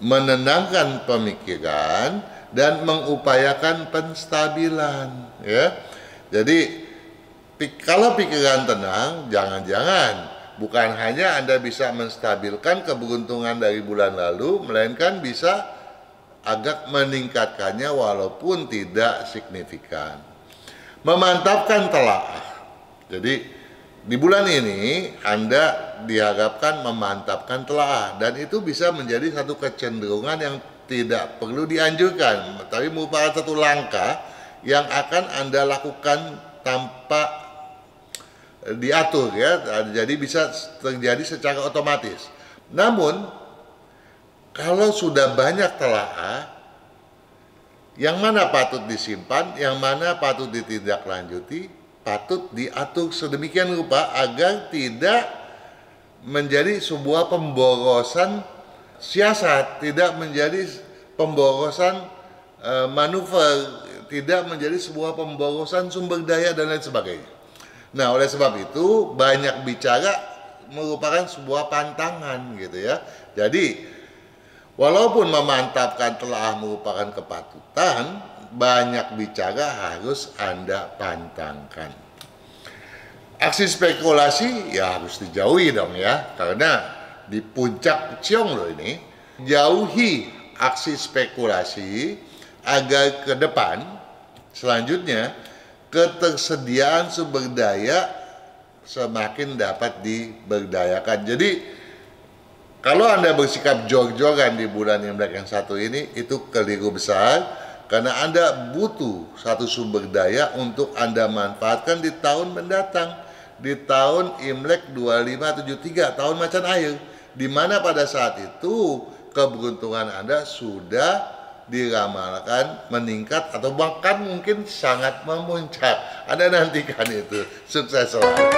menenangkan pemikiran, dan mengupayakan penstabilan, ya. Jadi kalau pikiran tenang, jangan-jangan bukan hanya Anda bisa menstabilkan keberuntungan dari bulan lalu, melainkan bisa agak meningkatkannya walaupun tidak signifikan. Memantapkan telaah. Jadi di bulan ini Anda diharapkan memantapkan telaah, dan itu bisa menjadi satu kecenderungan yang tidak perlu dianjurkan, tapi merupakan satu langkah yang akan Anda lakukan tanpa diatur, ya. Jadi bisa terjadi secara otomatis. Namun kalau sudah banyak telaah, yang mana patut disimpan, yang mana patut ditindaklanjuti, patut diatur sedemikian rupa agar tidak menjadi sebuah pemborosan siasat, tidak menjadi pemborosan manuver, tidak menjadi sebuah pemborosan sumber daya dan lain sebagainya. Nah, oleh sebab itu banyak bicara merupakan sebuah pantangan, gitu ya. Jadi walaupun memantapkan telaah merupakan kepatutan, banyak bicara harus Anda pantangkan. Aksi spekulasi ya harus dijauhi dong, ya, karena di puncak ciong loh ini. Jauhi aksi spekulasi agar ke depan selanjutnya ketersediaan sumber daya semakin dapat diberdayakan. Jadi kalau Anda bersikap jor-joran di bulan Imlek yang satu ini, itu keliru besar, karena Anda butuh satu sumber daya untuk Anda manfaatkan di tahun mendatang, di tahun Imlek 2573, tahun macan air, di mana pada saat itu keberuntungan Anda sudah diramalkan meningkat atau bahkan mungkin sangat memuncak. Anda nantikan itu. Sukses selalu.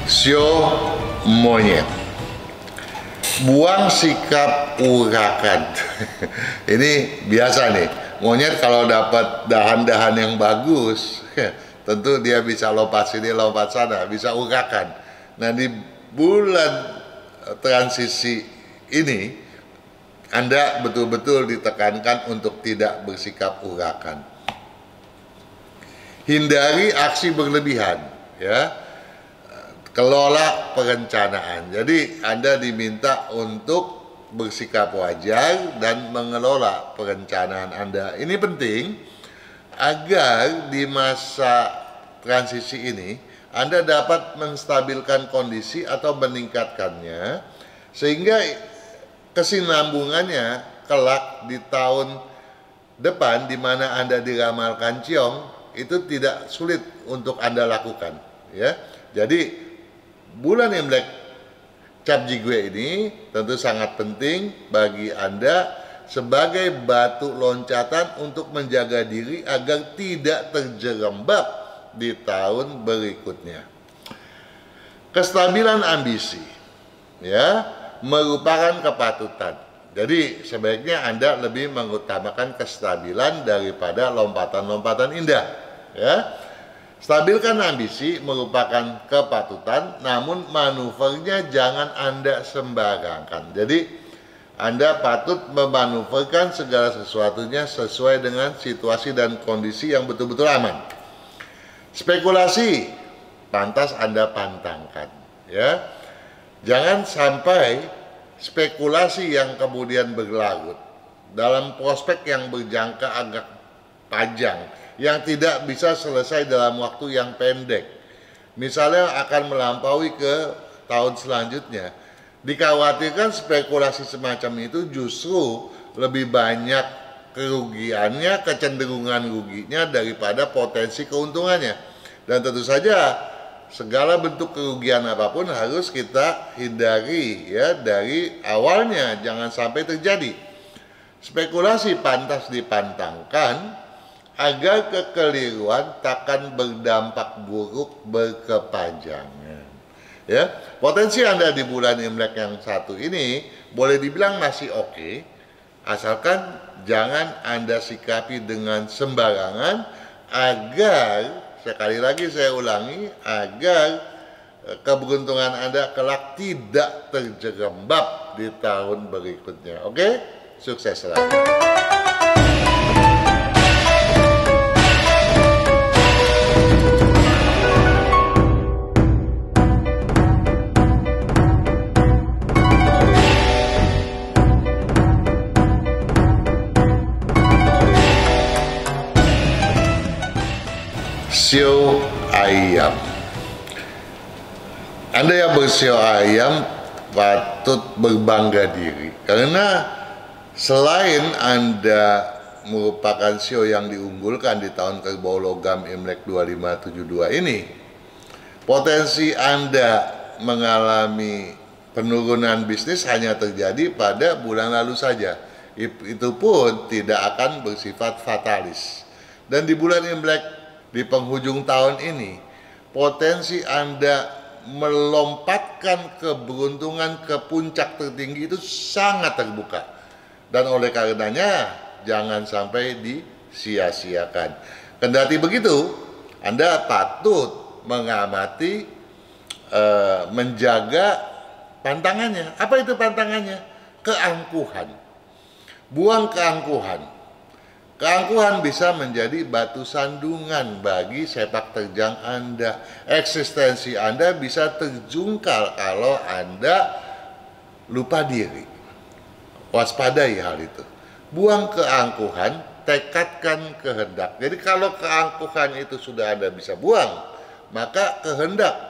Sio monyet. Buang sikap urakan. Ini biasa nih, monyet kalau dapat dahan-dahan yang bagus, tentu dia bisa lompat sini, lompat sana, bisa urakan. Nah, di bulan transisi ini, Anda betul-betul ditekankan untuk tidak bersikap urakan. Hindari aksi berlebihan, ya. Kelola perencanaan. Jadi Anda diminta untuk bersikap wajar dan mengelola perencanaan Anda. Ini penting agar di masa transisi ini Anda dapat menstabilkan kondisi atau meningkatkannya sehingga kesinambungannya kelak di tahun depan di mana Anda diramalkan ciong itu tidak sulit untuk Anda lakukan, ya. Jadi bulan Imlek Cap Jigwe ini tentu sangat penting bagi Anda sebagai batu loncatan untuk menjaga diri agar tidak terjerembab di tahun berikutnya. Kestabilan ambisi, ya, merupakan kepatutan. Jadi sebaiknya Anda lebih mengutamakan kestabilan daripada lompatan-lompatan indah, ya. Stabilkan ambisi merupakan kepatutan, namun manuvernya jangan Anda sembarangan. Jadi Anda patut memanuverkan segala sesuatunya sesuai dengan situasi dan kondisi yang betul-betul aman. Spekulasi pantas Anda pantangkan, ya. Jangan sampai spekulasi yang kemudian berlarut dalam prospek yang berjangka agak panjang yang tidak bisa selesai dalam waktu yang pendek. Misalnya akan melampaui ke tahun selanjutnya. Dikhawatirkan spekulasi semacam itu justru lebih banyak kerugiannya, kecenderungan ruginya daripada potensi keuntungannya. Dan tentu saja segala bentuk kerugian apapun harus kita hindari, ya, dari awalnya, jangan sampai terjadi. Spekulasi pantas dipantangkan agar kekeliruan takkan berdampak buruk berkepanjangan. Ya, potensi Anda di bulan Imlek yang satu ini boleh dibilang masih oke, asalkan jangan Anda sikapi dengan sembarangan agar, sekali lagi saya ulangi, agar keberuntungan Anda kelak tidak terjerembab di tahun berikutnya. Oke? Sukses selalu. Sio ayam. Anda yang bersio ayam patut berbangga diri karena selain Anda merupakan sio yang diunggulkan di tahun kerbau logam Imlek 2572 ini, potensi Anda mengalami penurunan bisnis hanya terjadi pada bulan lalu saja. Itu pun tidak akan bersifat fatalis. Dan di bulan Imlek di penghujung tahun ini, potensi Anda melompatkan keberuntungan ke puncak tertinggi itu sangat terbuka. Dan oleh karenanya, jangan sampai disia-siakan. Kendati begitu, Anda patut mengamati, menjaga pantangannya. Apa itu pantangannya? Keangkuhan. Buang keangkuhan. Keangkuhan bisa menjadi batu sandungan bagi sepak terjang Anda. Eksistensi Anda bisa terjungkal kalau Anda lupa diri. Waspadai hal itu. Buang keangkuhan, tekadkan kehendak. Jadi kalau keangkuhan itu sudah Anda bisa buang, maka kehendak,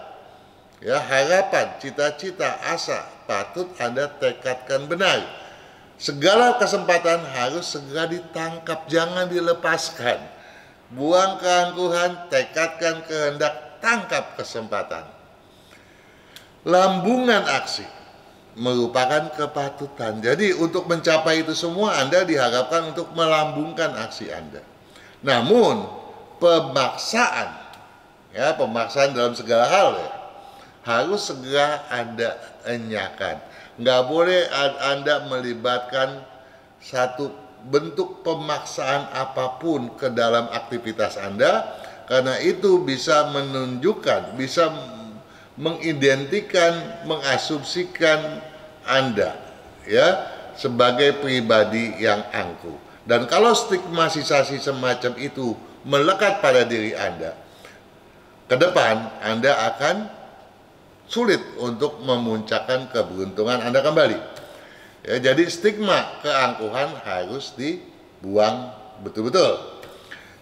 ya, harapan, cita-cita, asa patut Anda tekadkan benar. Segala kesempatan harus segera ditangkap, jangan dilepaskan. Buang keangkuhan, tekadkan kehendak, tangkap kesempatan. Lambungan aksi merupakan kepatutan. Jadi untuk mencapai itu semua Anda diharapkan untuk melambungkan aksi Anda. Namun pemaksaan, ya, pemaksaan dalam segala hal, ya, harus segera Anda enyakan. Nggak boleh Anda melibatkan satu bentuk pemaksaan apapun ke dalam aktivitas Anda, karena itu bisa menunjukkan, bisa mengidentikan, mengasumsikan Anda, ya, sebagai pribadi yang angkuh. Dan kalau stigmatisasi semacam itu melekat pada diri Anda, ke depan Anda akan sulit untuk memuncakkan keberuntungan Anda kembali. Ya, jadi stigma keangkuhan harus dibuang betul-betul.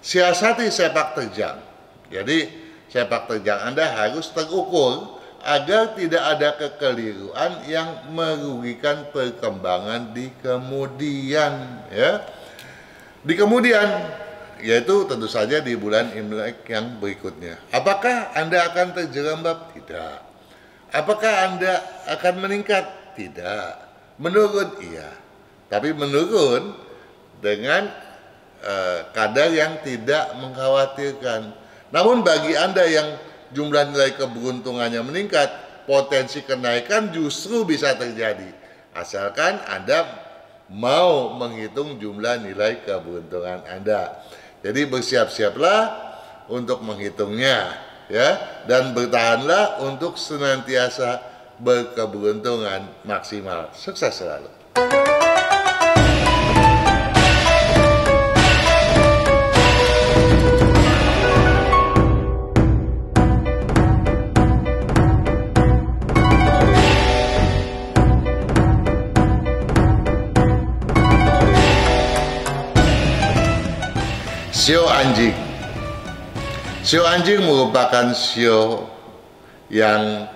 Siasati sepak terjang. Jadi sepak terjang Anda harus terukur agar tidak ada kekeliruan yang merugikan perkembangan di kemudian, ya. Di kemudian, yaitu tentu saja di bulan Imlek yang berikutnya. Apakah Anda akan terjerembab? Tidak. Apakah Anda akan meningkat? Tidak. Menurun? Iya. Tapi menurun dengan kadar yang tidak mengkhawatirkan. Namun bagi Anda yang jumlah nilai keberuntungannya meningkat, potensi kenaikan justru bisa terjadi. Asalkan Anda mau menghitung jumlah nilai keberuntungan Anda. Jadi bersiap-siaplah untuk menghitungnya, ya, dan bertahanlah untuk senantiasa berkeberuntungan maksimal. Sukses selalu. Sio anjing. Sio anjing merupakan sio yang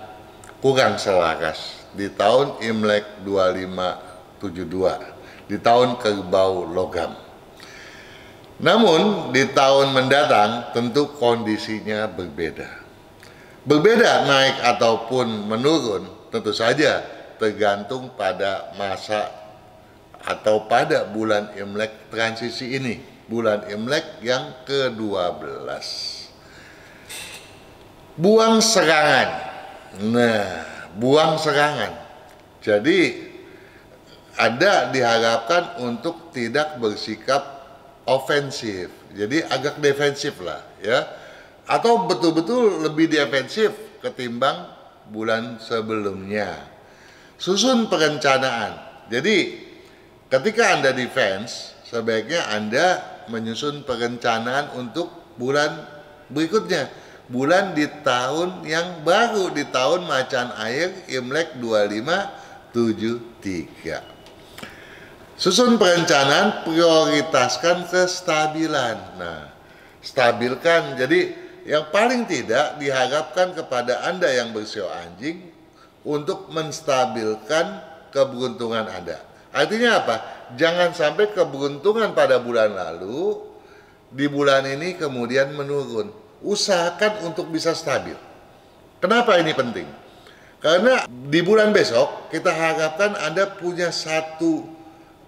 kurang selaras di tahun Imlek 2572, di tahun kerbau logam. Namun di tahun mendatang tentu kondisinya berbeda. Berbeda naik ataupun menurun tentu saja tergantung pada masa atau pada bulan Imlek transisi ini. Bulan Imlek yang ke-12. Buang serangan. Nah, buang serangan. Jadi Anda diharapkan untuk tidak bersikap ofensif. Jadi agak defensif lah, ya. Atau betul-betul lebih defensif ketimbang bulan sebelumnya. Susun perencanaan. Jadi ketika Anda defense, sebaiknya Anda menyusun perencanaan untuk bulan berikutnya, bulan di tahun yang baru, di tahun macan air Imlek 2573. Susun perencanaan, prioritaskan kestabilan. Nah, stabilkan. Jadi yang paling tidak diharapkan kepada Anda yang bersio anjing untuk menstabilkan keberuntungan Anda. Artinya apa? Jangan sampai keberuntungan pada bulan lalu di bulan ini kemudian menurun. Usahakan untuk bisa stabil. Kenapa ini penting? Karena di bulan besok kita harapkan Anda punya satu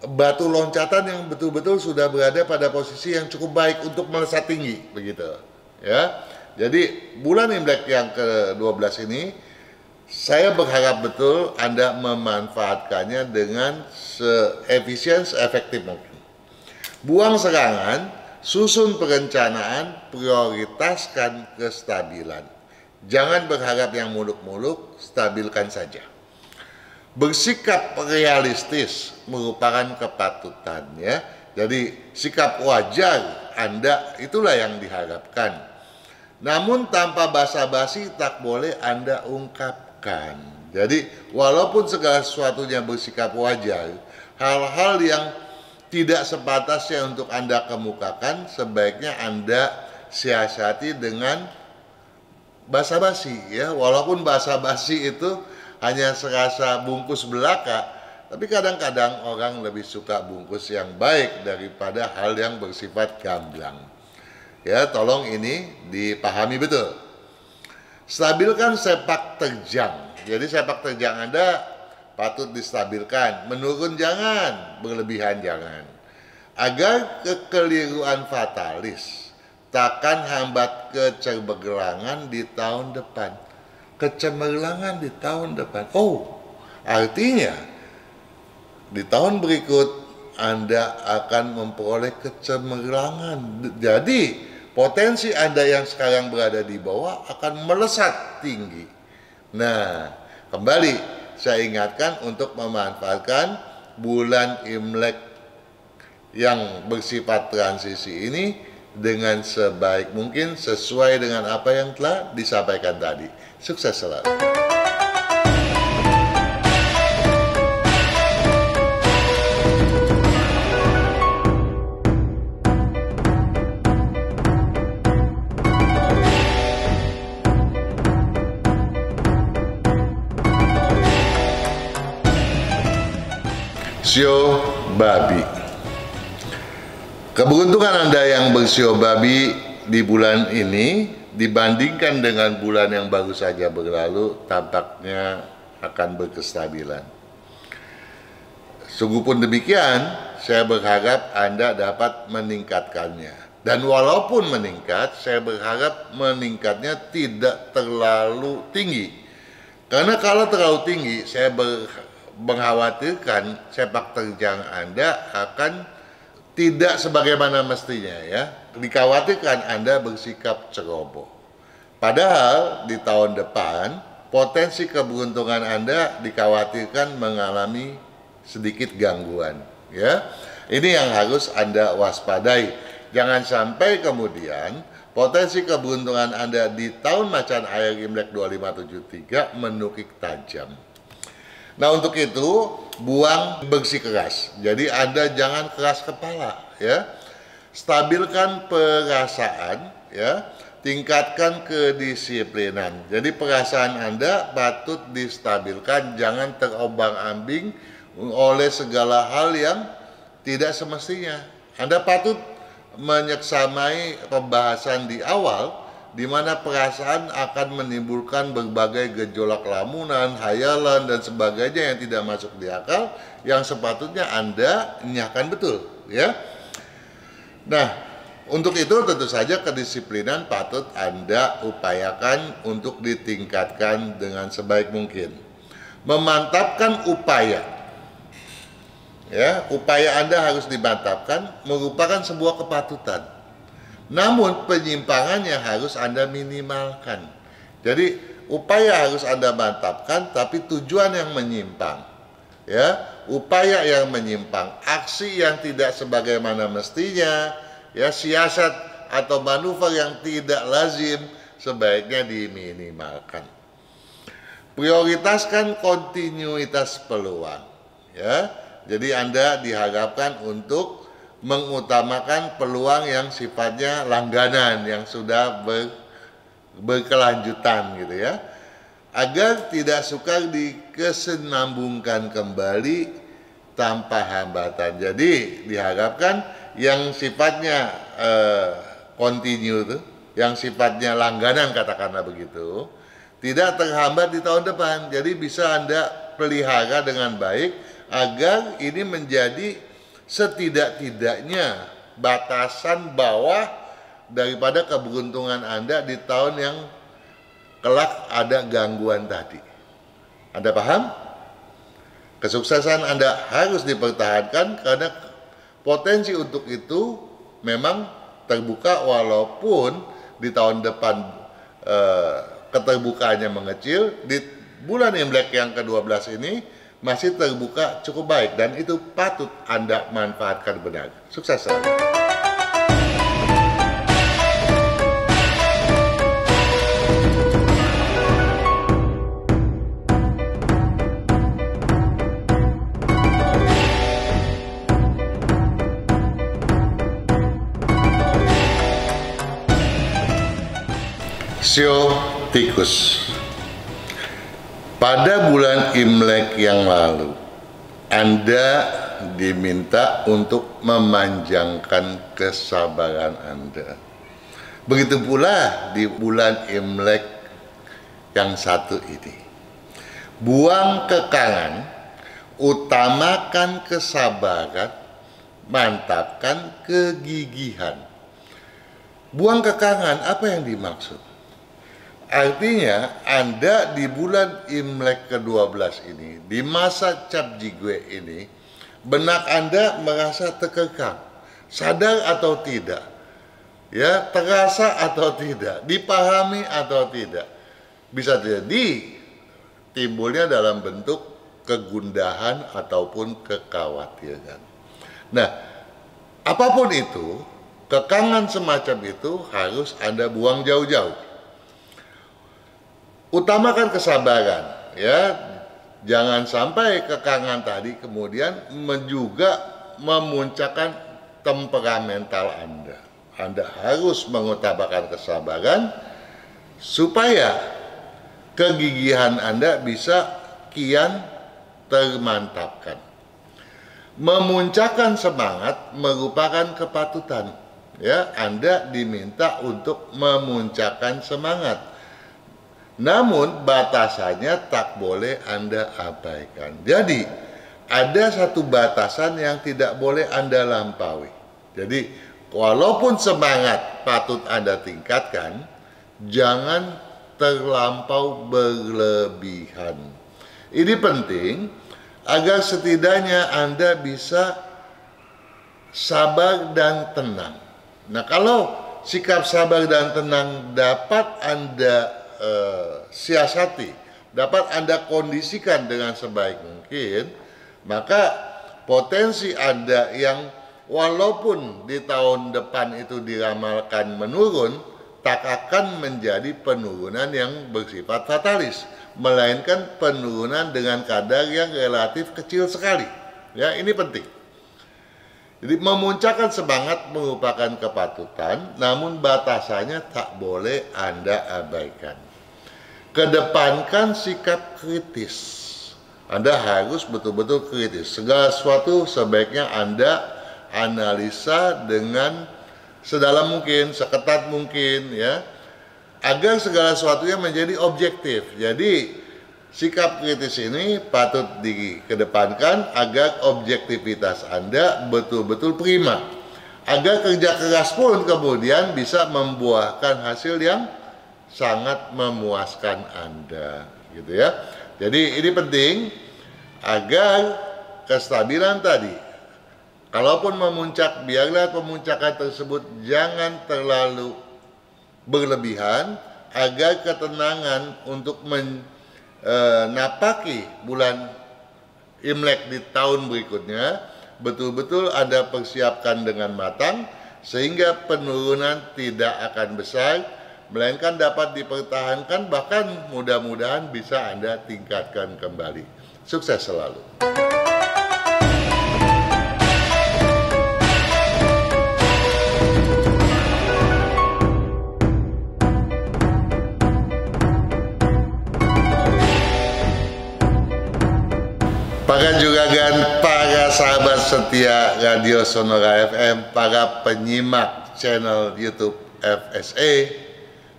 batu loncatan yang betul-betul sudah berada pada posisi yang cukup baik untuk melesat tinggi, begitu. Ya. Jadi bulan Imlek yang ke-12 ini saya berharap betul Anda memanfaatkannya dengan seefisien, seefektif mungkin. Buang serangan, susun perencanaan, prioritaskan kestabilan. Jangan berharap yang muluk-muluk, stabilkan saja. Bersikap realistis merupakan kepatutan, ya. Jadi sikap wajar Anda itulah yang diharapkan. Namun tanpa basa-basi tak boleh Anda ungkapkan. Jadi walaupun segala sesuatunya bersikap wajar, hal-hal yang tidak sepatasnya untuk Anda kemukakan sebaiknya Anda siasati dengan basa-basi, ya. Walaupun basa-basi itu hanya serasa bungkus belaka, tapi kadang-kadang orang lebih suka bungkus yang baik daripada hal yang bersifat gamblang. Ya, tolong ini dipahami betul. Stabilkan sepak terjang. Jadi sepak terjang Anda patut distabilkan. Menurun jangan, berlebihan jangan. Agar kekeliruan fatalis takkan hambat kecemerlangan di tahun depan. Kecemerlangan di tahun depan. Oh, artinya di tahun berikut Anda akan memperoleh kecemerlangan. Jadi potensi Anda yang sekarang berada di bawah akan melesat tinggi. Nah, kembali saya ingatkan untuk memanfaatkan bulan Imlek yang bersifat transisi ini dengan sebaik mungkin sesuai dengan apa yang telah disampaikan tadi. Sukses selalu. Sio babi. Keberuntungan Anda yang bersio babi di bulan ini dibandingkan dengan bulan yang baru saja berlalu tampaknya akan berkestabilan. Sungguh pun demikian, saya berharap Anda dapat meningkatkannya. Dan walaupun meningkat, saya berharap meningkatnya tidak terlalu tinggi. Karena kalau terlalu tinggi, saya mengkhawatirkan sepak terjang Anda akan tidak sebagaimana mestinya ya. Dikhawatirkan Anda bersikap ceroboh. Padahal di tahun depan potensi keberuntungan Anda dikhawatirkan mengalami sedikit gangguan ya. Ini yang harus Anda waspadai. Jangan sampai kemudian potensi keberuntungan Anda di tahun macan air Imlek 2573 menukik tajam. Nah, untuk itu buang bersikeras. Jadi Anda jangan keras kepala ya. Stabilkan perasaan ya, tingkatkan kedisiplinan. Jadi perasaan Anda patut distabilkan, jangan terombang-ambing oleh segala hal yang tidak semestinya. Anda patut menyeksamai pembahasan di awal di mana perasaan akan menimbulkan berbagai gejolak lamunan, hayalan, dan sebagainya yang tidak masuk di akal, yang sepatutnya Anda nyahkan betul, ya. Nah, untuk itu tentu saja kedisiplinan patut Anda upayakan untuk ditingkatkan dengan sebaik mungkin. Memantapkan upaya, ya, upaya Anda harus dimantapkan, merupakan sebuah kepatutan. Namun penyimpangannya harus Anda minimalkan. Jadi upaya harus Anda mantapkan, tapi tujuan yang menyimpang, ya, upaya yang menyimpang, aksi yang tidak sebagaimana mestinya, ya, siasat atau manuver yang tidak lazim sebaiknya diminimalkan. Prioritaskan kontinuitas peluang, ya. Jadi Anda diharapkan untuk mengutamakan peluang yang sifatnya langganan, yang sudah berkelanjutan gitu ya, agar tidak sukar dikesinambungkan kembali tanpa hambatan. Jadi diharapkan yang sifatnya continue tuh, yang sifatnya langganan katakanlah begitu, tidak terhambat di tahun depan. Jadi bisa Anda pelihara dengan baik agar ini menjadi setidak-tidaknya batasan bawah daripada keberuntungan Anda di tahun yang kelak ada gangguan tadi. Anda paham? Kesuksesan Anda harus dipertahankan karena potensi untuk itu memang terbuka, walaupun di tahun depan keterbukaannya mengecil. Di bulan Imlek yang ke-12 ini masih terbuka cukup baik, dan itu patut Anda manfaatkan benar. Sukses selalu. Sio tikus. Pada bulan Imlek yang lalu, Anda diminta untuk memanjangkan kesabaran Anda. Begitu pula di bulan Imlek yang satu ini. Buang kekangan, utamakan kesabaran, mantapkan kegigihan. Buang kekangan, apa yang dimaksud? Artinya Anda di bulan Imlek ke-12 ini, di masa Cap Jigwe ini, benak Anda merasa terkekang, sadar atau tidak, ya, terasa atau tidak, dipahami atau tidak. Bisa jadi timbulnya dalam bentuk kegundahan ataupun kekhawatiran. Nah, apapun itu, kekangan semacam itu harus Anda buang jauh-jauh. Utamakan kesabaran, ya. Jangan sampai kekangan tadi kemudian juga memuncakkan temperamental Anda. Anda harus mengutamakan kesabaran supaya kegigihan Anda bisa kian termantapkan. Memuncakkan semangat merupakan kepatutan. Ya, Anda diminta untuk memuncakkan semangat. Namun batasannya tak boleh Anda abaikan. Jadi, ada satu batasan yang tidak boleh Anda lampaui. Jadi, walaupun semangat patut Anda tingkatkan, jangan terlampau berlebihan. Ini penting agar setidaknya Anda bisa sabar dan tenang. Nah, kalau sikap sabar dan tenang dapat Anda siasati, dapat Anda kondisikan dengan sebaik mungkin, maka potensi Anda yang walaupun di tahun depan itu diramalkan menurun, tak akan menjadi penurunan yang bersifat fatalis, melainkan penurunan dengan kadar yang relatif kecil sekali. Ya, ini penting. Jadi memuncakkan semangat merupakan kepatutan, namun batasannya tak boleh Anda abaikan. Kedepankan sikap kritis. Anda harus betul-betul kritis. Segala sesuatu sebaiknya Anda analisa dengan sedalam mungkin, seketat mungkin, ya, agar segala sesuatunya menjadi objektif. Jadi sikap kritis ini patut dikedepankan agar objektivitas Anda betul-betul prima. Agar kerja keras pun kemudian bisa membuahkan hasil yang sangat memuaskan Anda, gitu ya. Jadi ini penting agar kestabilan tadi, kalaupun memuncak, biarlah pemuncakan tersebut jangan terlalu berlebihan, agar ketenangan untuk napaki bulan Imlek di tahun berikutnya betul-betul Anda persiapkan dengan matang, sehingga penurunan tidak akan besar, melainkan dapat dipertahankan, bahkan mudah-mudahan bisa Anda tingkatkan kembali. Sukses selalu. Para juragan, para sahabat setia Radio Sonora FM, para penyimak channel YouTube FSA,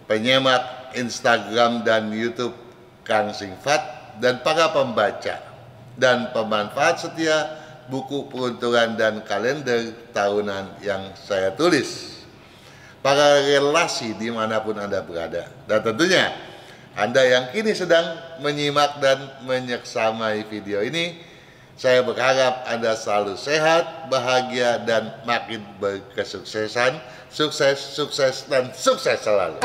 penyimak Instagram dan YouTube Kang Singfat, dan para pembaca dan pemanfaat setia buku perunturan dan kalender tahunan yang saya tulis. Para relasi dimanapun Anda berada, dan tentunya Anda yang kini sedang menyimak dan menyeksamai video ini, saya berharap Anda selalu sehat, bahagia, dan makin berkesuksesan. Sukses, sukses, dan sukses selalu.